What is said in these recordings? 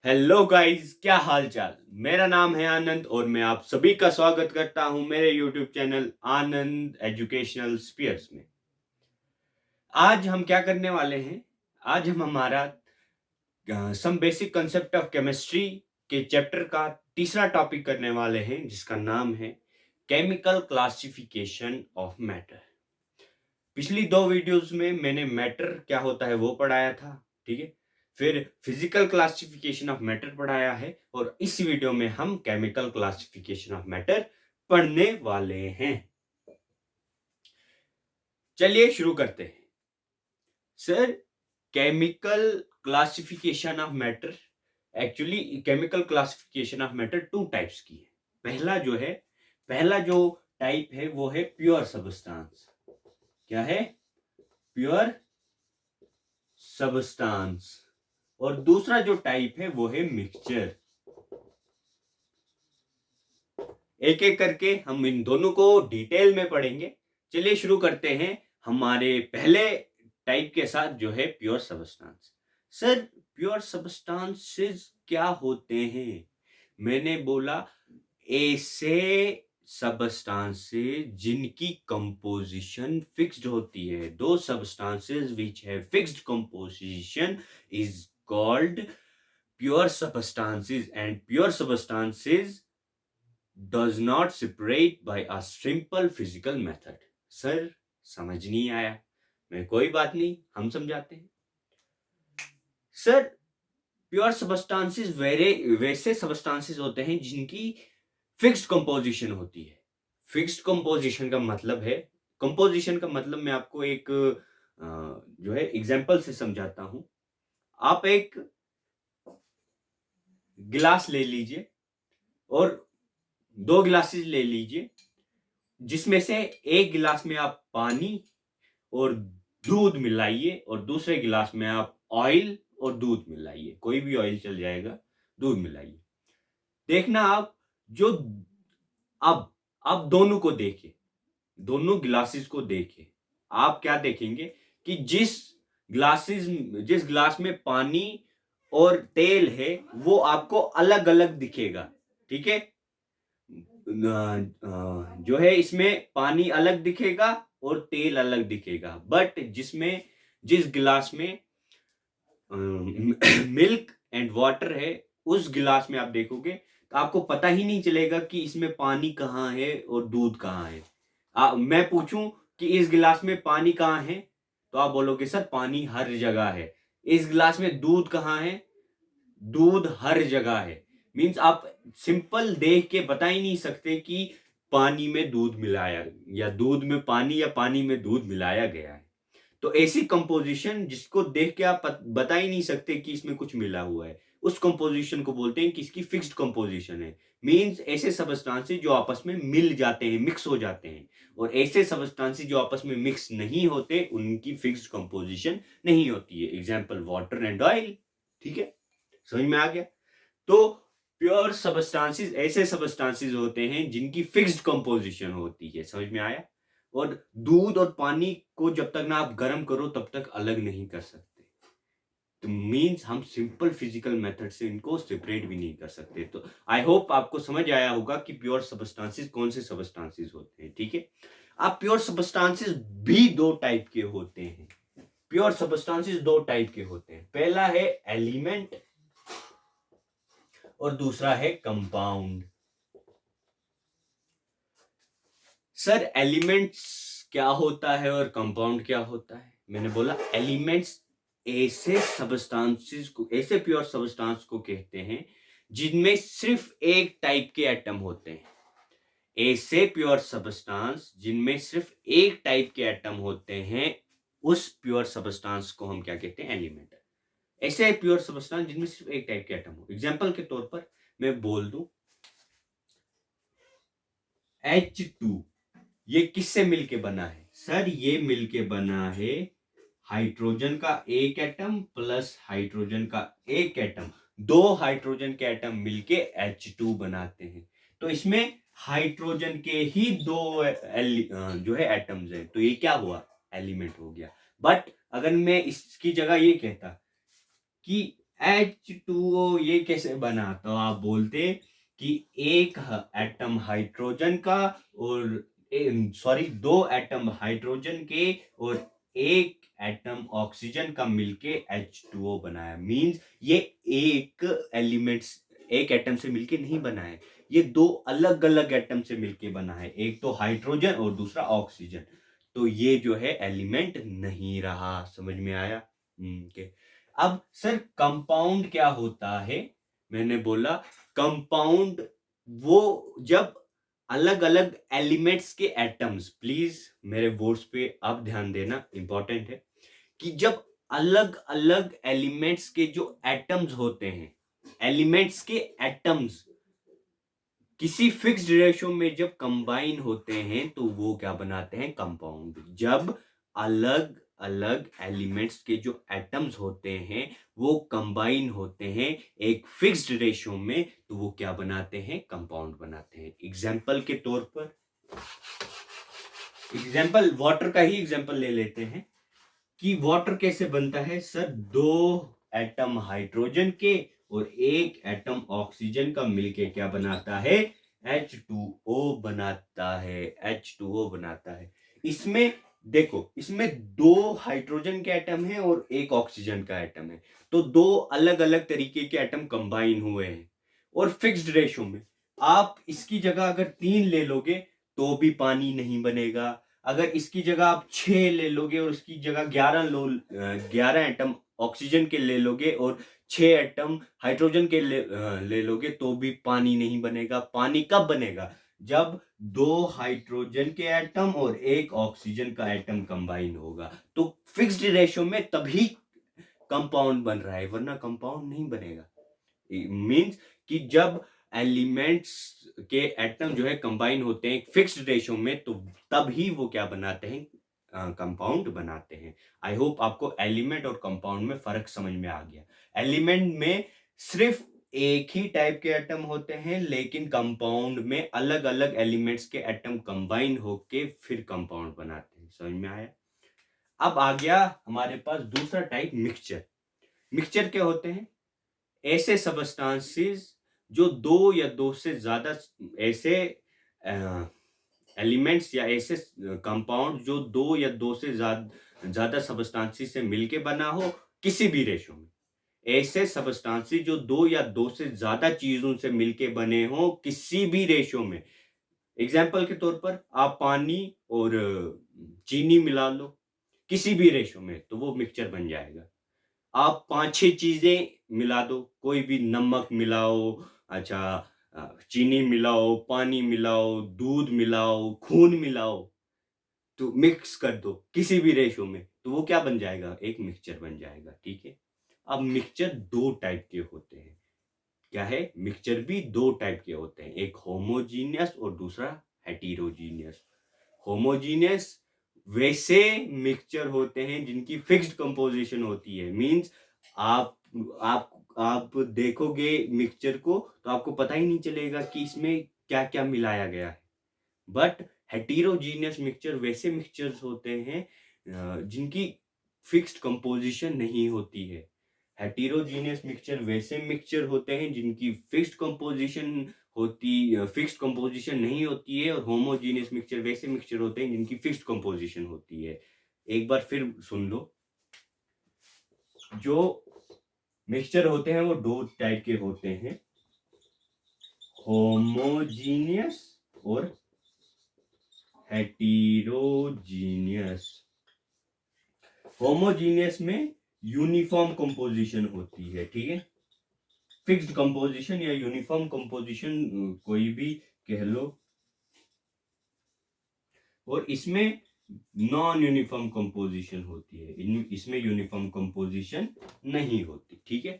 Hello guys, क्या हाल चाल। मेरा नाम है आनंद और मैं आप सभी का स्वागत करता हूं मेरे यूट्यूब चैनल आनंद एजुकेशनल स्पीयर्स में। आज हम क्या करने वाले हैं? आज हम हमारा some basic concept of chemistry के चैप्टर का तीसरा टॉपिक करने वाले हैं, जिसका नाम है केमिकल क्लासिफिकेशन ऑफ मैटर। पिछली दो वीडियोस में मैंने मैटर क्या होता है वो पढ़ाया था, ठीक है। फिर फिजिकल क्लासिफिकेशन ऑफ मैटर पढ़ाया है और इस वीडियो में हम केमिकल क्लासिफिकेशन ऑफ मैटर पढ़ने वाले हैं। चलिए शुरू करते हैं। Sir, chemical classification of matter, actually chemical classification of matter two types की है। पहला जो टाइप है वो है प्योर सबस्टांस। क्या है? Pure substance. और दूसरा जो टाइप है वो है मिक्सचर। एक एक करके हम इन दोनों को डिटेल में पढ़ेंगे। चलिए शुरू करते हैं हमारे पहले टाइप के साथ, जो है pure substance. Sir, pure substances क्या होते हैं? मैंने बोला ऐसे सबस्टांसेस जिनकी कंपोजिशन फिक्स्ड होती है। दो substances which have fixed composition is called pure substances, and pure substances does not separate by a simple physical method. Sir, समझ नहीं आया? मैं कोई बात नहीं, हम समझाते हैं। सर, प्योर सबस्टांसेस वैसे सबस्टांसेस होते हैं जिनकी फिक्स्ड कंपोजिशन होती है। फिक्स्ड कंपोजिशन का मतलब है, कंपोजिशन का मतलब मैं आपको एक जो है एग्जांपल से समझाता हूं। आप एक गिलास ले लीजिए और दो गिलासेस ले लीजिए, जिसमें से एक गिलास में आप पानी और दूध मिलाइए और दूसरे गिलास में आप ऑयल और दूध मिलाइए। कोई भी ऑयल चल जाएगा, दूध मिलाइए। देखना आप, जो अब आप दोनों को देखिए, दोनों ग्लासेस को देखिए। आप क्या देखेंगे कि जिस गिलास में पानी और तेल है वो आपको अलग अलग दिखेगा, ठीक है। जो है इसमें पानी अलग दिखेगा और तेल अलग दिखेगा, बट जिस गिलास में मिल्क एंड वाटर है, उस गिलास में आप देखोगे तो आपको पता ही नहीं चलेगा कि इसमें पानी कहाँ है और दूध कहाँ है। मैं पूछूं कि इस गिलास में पानी कहाँ है, तो आप बोलोगे सर पानी हर जगह है। इस गिलास में दूध कहाँ है? दूध हर जगह है। मीन्स आप सिंपल देख के बता ही नहीं सकते कि पानी में दूध मिलाया, या दूध में पानी, या पानी में दूध मिलाया गया है। तो ऐसी कंपोजिशन जिसको देख के आप बता ही नहीं सकते कि इसमें कुछ मिला हुआ है, उस कंपोजिशन को बोलते हैं कि इसकी फिक्स्ड कंपोजिशन है। मीन्स ऐसे सबस्टांसेस जो आपस में मिल जाते हैं, मिक्स हो जाते हैं। और ऐसे सबस्टांसेस जो आपस में मिक्स नहीं होते, उनकी फिक्स्ड कंपोजिशन नहीं होती है। Example water and oil. ठीक है, समझ में आ गया? तो प्योर सबस्टांसेस ऐसे सबस्टांसेस होते हैं जिनकी फिक्स्ड कंपोजिशन होती है। समझ में आया? और दूध और पानी को जब तक ना आप गर्म करो तब तक अलग नहीं कर सकते। तो मीन्स हम सिंपल फिजिकल मेथड से इनको सेपरेट भी नहीं कर सकते। तो आई होप आपको समझ आया होगा कि प्योर सबस्टांसेस कौन से सबस्टांसेस होते हैं, ठीक है। अब प्योर सबस्टांसेस भी दो टाइप के होते हैं। प्योर सबस्टांसेस दो टाइप के होते हैं। पहला है एलिमेंट और दूसरा है कंपाउंड। सर, एलिमेंट्स क्या होता है और कंपाउंड क्या होता है? मैंने बोला एलिमेंट्स ऐसे प्योर सबस्टांस को कहते हैं जिनमें सिर्फ एक टाइप के एटम होते हैं। ऐसे प्योर सबस्टांस जिनमें सिर्फ एक टाइप के एटम होते हैं, उस प्योर सबस्टांस को हम क्या कहते हैं? एलिमेंट। ऐसे प्योर सबस्टांस जिनमें सिर्फ एक टाइप के एटम हो। एग्जाम्पल के तौर पर मैं बोल दूं H2, ये किससे मिलके बना है? सर, ये मिलके बना है हाइड्रोजन का एक एटम प्लस हाइड्रोजन का एक एटम। दो हाइड्रोजन के एटम मिलके H2 बनाते हैं। तो इसमें हाइड्रोजन के ही दो जो है एटम्स है, तो ये क्या हुआ? एलिमेंट हो गया। बट अगर मैं इसकी जगह ये कहता कि H2O ये कैसे बना? तो आप बोलते कि एक एटम हाइड्रोजन का और सॉरी, दो एटम हाइड्रोजन के और एक एटम ऑक्सीजन का मिलके H2O बनाया। मींस ये एक एलिमेंट्स एक एटम से मिलके नहीं बना है, ये दो अलग अलग एटम से मिलके बना है, एक तो हाइड्रोजन और दूसरा ऑक्सीजन। तो ये जो है एलिमेंट नहीं रहा। समझ में आया? के अब सर कंपाउंड क्या होता है? मैंने बोला कंपाउंड वो जब अलग अलग एलिमेंट्स के एटम्स, प्लीज मेरे वर्ड्स पे आप ध्यान देना, इंपॉर्टेंट है, कि जब अलग अलग एलिमेंट्स के जो एटम्स होते हैं, एलिमेंट्स के एटम्स किसी फिक्स्ड रेशो में जब कंबाइन होते हैं तो वो क्या बनाते हैं? कंपाउंड। जब अलग अलग एलिमेंट्स के जो एटम्स होते हैं वो कंबाइन होते हैं एक फिक्स्ड रेशो में, तो वो क्या बनाते हैं? कंपाउंड बनाते हैं। एग्जाम्पल के तौर पर, एग्जाम्पल वाटर का ही एग्जाम्पल ले लेते हैं कि वाटर कैसे बनता है सर? दो एटम हाइड्रोजन के और एक एटम ऑक्सीजन का मिलके क्या बनाता है? H2O बनाता है। H2O बनाता है। इसमें देखो, इसमें दो हाइड्रोजन के एटम है और एक ऑक्सीजन का एटम है, तो दो अलग अलग तरीके के एटम कंबाइन हुए हैं और फिक्स्ड रेशो में। आप इसकी जगह अगर 3 ले लोगे तो भी पानी नहीं बनेगा। अगर इसकी जगह आप 6 ले लोगे और इसकी जगह 11 एटम ऑक्सीजन के ले लोगे और 6 एटम हाइड्रोजन के ले लोगे तो भी पानी नहीं बनेगा। पानी कब बनेगा? जब दो हाइड्रोजन के एटम और एक ऑक्सीजन का एटम कंबाइन होगा, तो फिक्स्ड रेशो में तभी कंपाउंड बन रहा है, वरना कंपाउंड नहीं बनेगा। मींस कि जब एलिमेंट्स के एटम जो है कंबाइन होते हैं फिक्स्ड रेशो में, तो तब ही वो क्या बनाते हैं? कंपाउंड बनाते हैं। आई होप आपको एलिमेंट और कंपाउंड में फर्क समझ में आ गया। एलिमेंट में सिर्फ एक ही टाइप के एटम होते हैं, लेकिन कंपाउंड में अलग अलग एलिमेंट्स के एटम कंबाइन होके फिर कंपाउंड बनाते हैं। समझ में आया? अब आ गया हमारे पास दूसरा टाइप, मिक्सचर। मिक्सचर क्या होते हैं? ऐसे सबस्टांसेस जो दो या दो से ज्यादा ऐसे एलिमेंट्स या ऐसे कंपाउंड जो दो या दो से ज्यादा सबस्टांसेस से मिलके बना हो किसी भी रेशो में। ऐसे सबस्टांसेस जो दो या दो से ज्यादा चीजों से मिलके बने हो किसी भी रेशो में। एग्जाम्पल के तौर पर आप पानी और चीनी मिला लो किसी भी रेशो में, तो वो मिक्सचर बन जाएगा। आप 5-6 चीजें मिला दो, कोई भी नमक मिलाओ, अच्छा चीनी मिलाओ, पानी मिलाओ, दूध मिलाओ, खून मिलाओ, तो मिक्स कर दो किसी भी रेशो में, तो वो क्या बन जाएगा? एक मिक्सचर बन जाएगा। ठीक है। अब मिक्सचर दो टाइप के होते हैं। क्या है? मिक्सचर भी दो टाइप के होते हैं, एक होमोजीनियस और दूसरा हेटेरोजीनियस। होमोजीनियस वैसे मिक्सचर होते हैं जिनकी फिक्स्ड कंपोजिशन होती है। मींस आप आप आप देखोगे मिक्सचर को तो आपको पता ही नहीं चलेगा कि इसमें क्या क्या मिलाया गया है। बट हेटेरोजीनियस मिक्सचर वैसे मिक्सचर्स होते हैं जिनकी फिक्स्ड कंपोजिशन नहीं होती है। हेटेरोजीनियस मिक्सचर वैसे मिक्सचर होते हैं जिनकी फिक्स्ड कंपोजिशन नहीं होती है, और होमोजीनियस मिक्सचर वैसे मिक्सचर होते हैं जिनकी फिक्स्ड कंपोजिशन होती है। एक बार फिर सुन लो, जो मिक्सचर होते हैं वो दो टाइप के होते हैं, होमोजीनियस और हेटेरोजीनियस। होमोजीनियस में यूनिफॉर्म कंपोजिशन होती है। ठीक है। फिक्स्ड कंपोजिशन या यूनिफॉर्म कंपोजिशन कोई भी कह लो, और इसमें नॉन यूनिफॉर्म कंपोजिशन होती है, इसमें यूनिफॉर्म कंपोजिशन नहीं होती। ठीक है।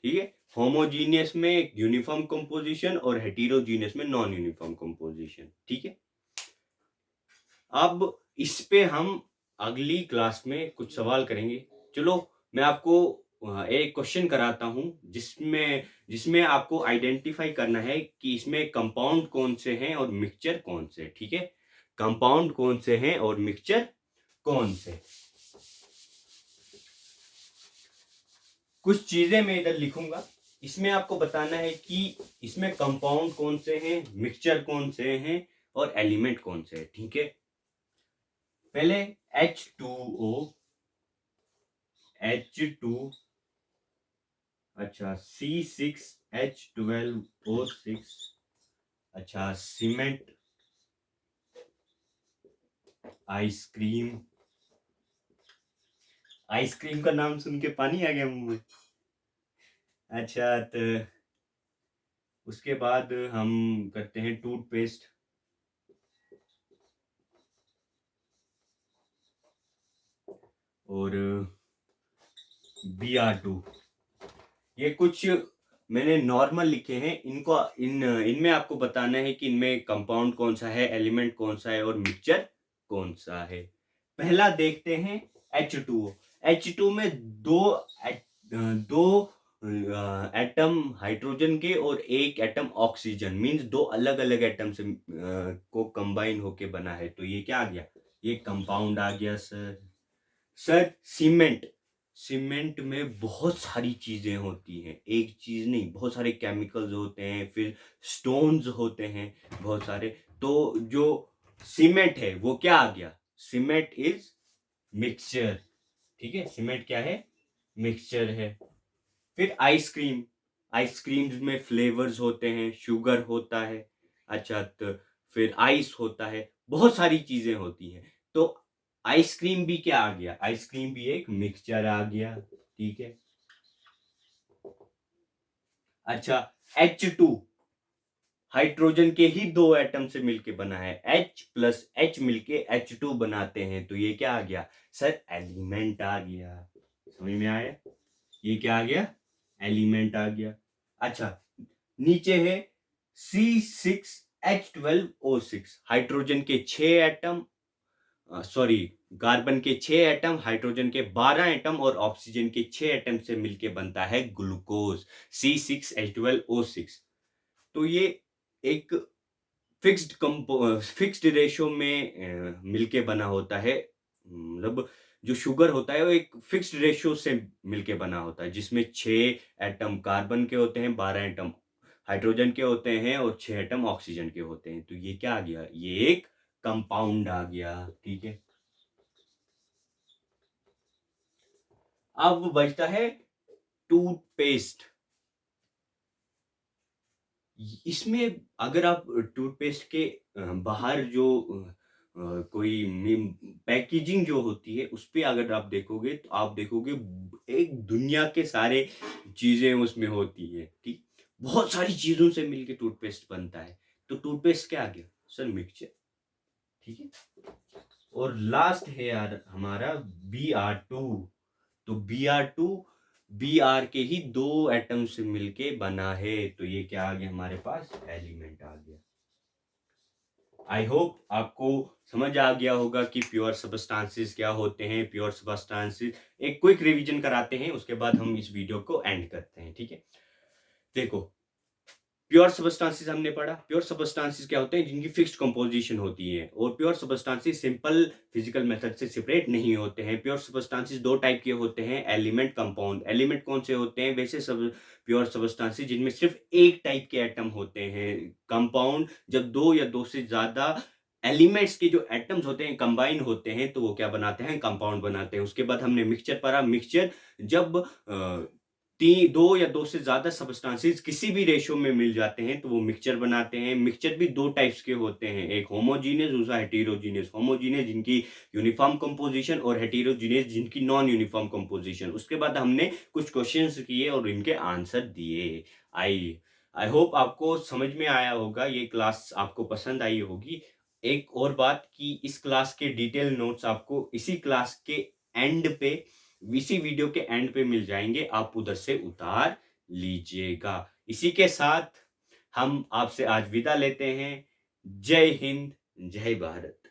ठीक है। होमोजीनियस में यूनिफॉर्म कंपोजिशन और हेटेरोजीनियस में नॉन यूनिफॉर्म कंपोजिशन। ठीक है। अब इस पे हम अगली क्लास में कुछ सवाल करेंगे। चलो मैं आपको एक क्वेश्चन कराता हूं जिसमें जिसमें आपको आइडेंटिफाई करना है कि इसमें कंपाउंड कौन से हैं और मिक्सचर कौन से। ठीक है। कंपाउंड कौन से हैं और मिक्सचर कौन से। कुछ चीजें मैं इधर लिखूंगा, इसमें आपको बताना है कि इसमें कंपाउंड कौन से हैं, मिक्सचर कौन से हैं और एलिमेंट कौन से हैं, ठीक है। पहले H2O, H2, अच्छा C6H12O6, अच्छा सीमेंट, आइसक्रीम, आइसक्रीम का नाम सुन के पानी आ गया मुंह में। अच्छा, तो उसके बाद हम करते हैं टूथपेस्ट, और Br2। ये कुछ मैंने नॉर्मल लिखे हैं, इनको इनमें आपको बताना है कि इनमें कंपाउंड कौन सा है, एलिमेंट कौन सा है और मिक्सचर कौन सा है। पहला देखते हैं H2O। H2 में दो एटम हाइड्रोजन के और एक एटम ऑक्सीजन, मींस दो अलग अलग एटम से को कंबाइन होके बना है, तो ये क्या आ गया, ये कंपाउंड आ गया सर। सर सीमेंट, सीमेंट में बहुत सारी चीजें होती हैं, एक चीज नहीं, बहुत सारे केमिकल्स होते हैं, फिर स्टोन्स होते हैं बहुत सारे। तो जो सीमेंट है वो क्या आ गया, सीमेंट इज मिक्सचर, ठीक है, सीमेंट क्या है, मिक्सचर है। फिर आइसक्रीम, आइसक्रीम्स में फ्लेवर्स होते हैं, शुगर होता है, अच्छा, तो फिर आइस होता है, बहुत सारी चीजें होती हैं। तो आइसक्रीम भी क्या आ गया, आइसक्रीम भी एक मिक्सचर आ गया, ठीक है। अच्छा, H2 हाइड्रोजन के ही दो एटम से मिलके बना है, H प्लस H मिलके H2 बनाते हैं, तो ये क्या आ गया सर, एलिमेंट आ गया। समझ में आया, ये क्या आ गया, एलिमेंट आ गया। अच्छा, नीचे है C6H12O6, हाइड्रोजन के 6 एटम, सॉरी, कार्बन के 6 एटम, हाइड्रोजन के 12 एटम और ऑक्सीजन के 6 एटम से मिलके बनता है ग्लूकोज, C6H12O6। तो ये एक फिक्स्ड रेशो में मिलके बना होता है, मतलब जो शुगर होता है वो एक फिक्स्ड रेशो से मिलके बना होता है, जिसमें 6 एटम कार्बन के होते हैं, 12 एटम हाइड्रोजन के होते हैं और 6 एटम ऑक्सीजन के होते हैं। तो ये क्या आ गया, ये एक कंपाउंड आ गया, ठीक है। अब बचता है टूथपेस्ट। इसमें अगर आप टूथपेस्ट के बाहर जो कोई पैकेजिंग जो होती है उस पे अगर आप देखोगे तो आप देखोगे एक दुनिया के सारे चीजें उसमें होती है, ठीक, बहुत सारी चीजों से मिलके टूथपेस्ट बनता है। तो टूथपेस्ट क्या आ गया सर, मिक्सचर, ठीक है। और लास्ट है यार हमारा Br2। तो Br2 Br के ही दो एटम से मिलके बना है, तो ये क्या आ गया हमारे पास, एलिमेंट आ गया। आई होप आपको समझ आ गया होगा कि प्योर सबस्टांसेस क्या होते हैं। प्योर सबस्टांसेस एक क्विक रिवीजन कराते हैं, उसके बाद हम इस वीडियो को एंड करते हैं, ठीक है। देखो, प्योर सबस्टांसेस हमने पढ़ा, प्योर सबस्टांसेस क्या होते हैं, जिनकी फिक्स्ड कंपोजिशन होती है, और pure substances simple physical method से सेपरेट नहीं होते हैं। प्योर सबस्टांसेस दो टाइप के होते हैं, एलिमेंट, कंपाउंड। एलिमेंट कौन से होते हैं, वैसे सब प्योर सबस्टांसेस जिनमें सिर्फ एक टाइप के एटम होते हैं। कंपाउंड जब दो या दो से ज्यादा एलिमेंट्स के जो एटम्स होते हैं कंबाइन होते हैं तो वो क्या बनाते हैं, कंपाउंड बनाते हैं। उसके बाद हमने मिक्सचर पढ़ा, मिक्सचर जब दो या दो से ज्यादा सब्सटेंसेस किसी भी रेशो में मिल जाते हैं तो वो मिक्सचर बनाते हैं। मिक्सचर भी दो टाइप्स के होते हैं, एक होमोजीनियस, दूसरा हेटेरोजीनियस। होमोजीनियस जिनकी यूनिफॉर्म कंपोजिशन और हेटेरोजीनियस जिनकी नॉन यूनिफॉर्म कंपोजिशन। उसके बाद हमने कुछ क्वेश्चंस किए और इनके आंसर दिए। आई आई होप आपको समझ में आया होगा, ये क्लास आपको पसंद आई होगी। एक और बात कि इस क्लास के डिटेल नोट्स आपको इसी क्लास के एंड पे, इसी वीडियो के एंड पे मिल जाएंगे, आप उधर से उतार लीजिएगा। इसी के साथ हम आपसे आज विदा लेते हैं। जय हिंद, जय भारत।